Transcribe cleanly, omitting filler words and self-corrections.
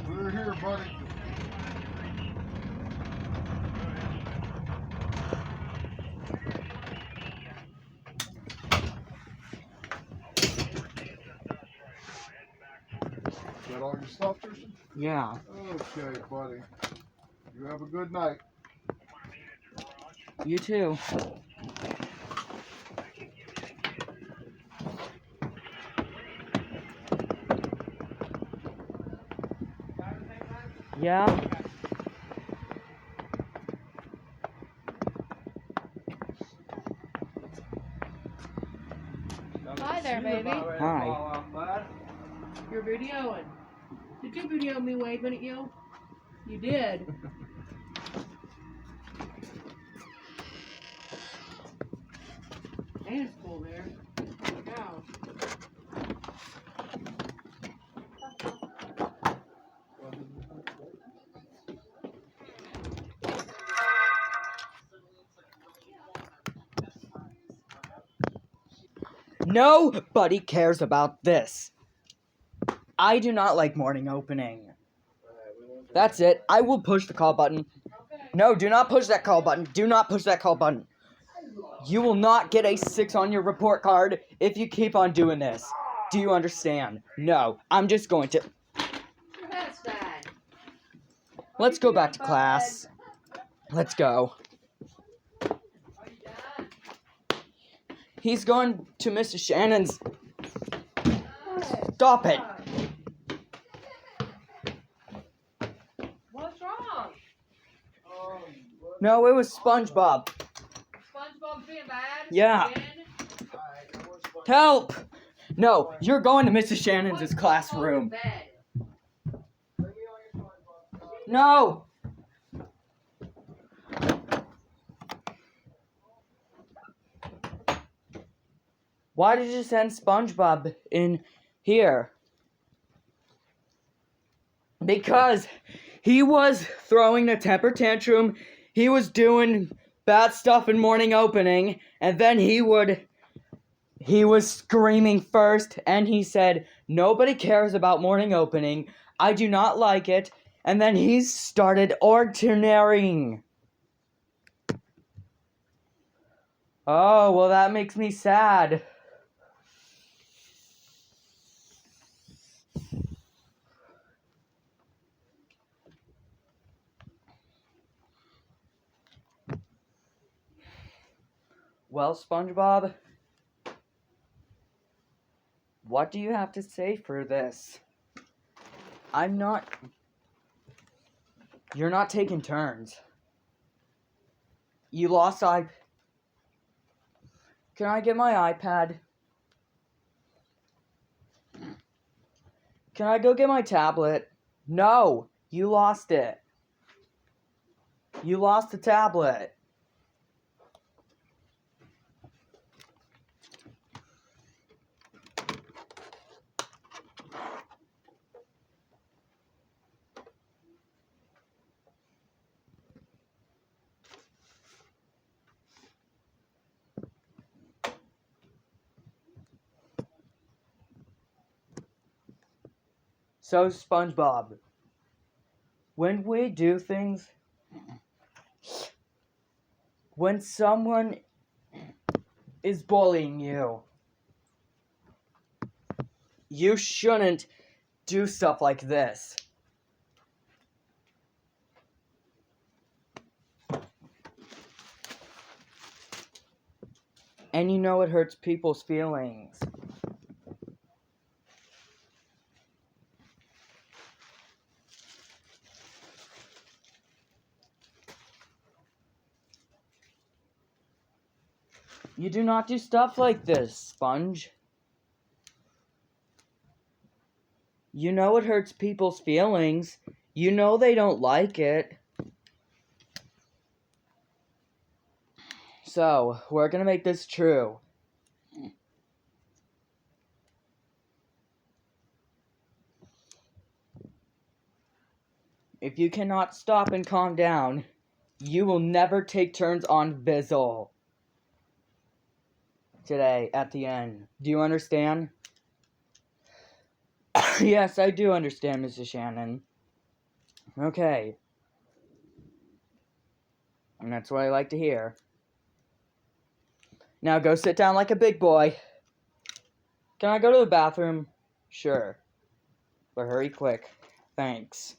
We're here, buddy. Got all your stuff, Tristan? Yeah. Okay, buddy. You have a good night. You too. Yeah. Hi there, baby. Hi. You're videoing. Did you video me waving at you? You did. And it's cool there. Wow. Nobody cares about this. I do not like morning opening. That's it. I will push the call button. No, do not push that call button. Do not push that call button. You will not get a 6 on your report card if you keep on doing this. Do you understand? No, I'm just going to... That's bad. Let's go back to class. Let's go. He's going to Mrs. Shannon's. Stop it. What's wrong? No, it was SpongeBob. SpongeBob being bad? Yeah. Again? Help! No, you're going to Mrs. Shannon's classroom. No! Why did you send SpongeBob in here? Because he was throwing a temper tantrum, he was doing bad stuff in morning opening, and then he was screaming first, and he said, nobody cares about morning opening, I do not like it, and then he started ordinarying. Oh, well that makes me sad. Well, SpongeBob, what do you have to say for this? You're not taking turns. You lost Can I get my iPad? Can I go get my tablet? No, you lost it. You lost the tablet. So, SpongeBob, when we do things, when someone is bullying you, you shouldn't do stuff like this. And you know it hurts people's feelings. You do not do stuff like this, Sponge. You know it hurts people's feelings. You know they don't like it. So, we're gonna make this true. If you cannot stop and calm down, you will never take turns on Bizzle. today at the end. Do you understand? Yes, I do understand, Mrs. Shannon. Okay. And that's what I like to hear. Now go sit down like a big boy. Can I go to the bathroom? Sure. But hurry quick. Thanks.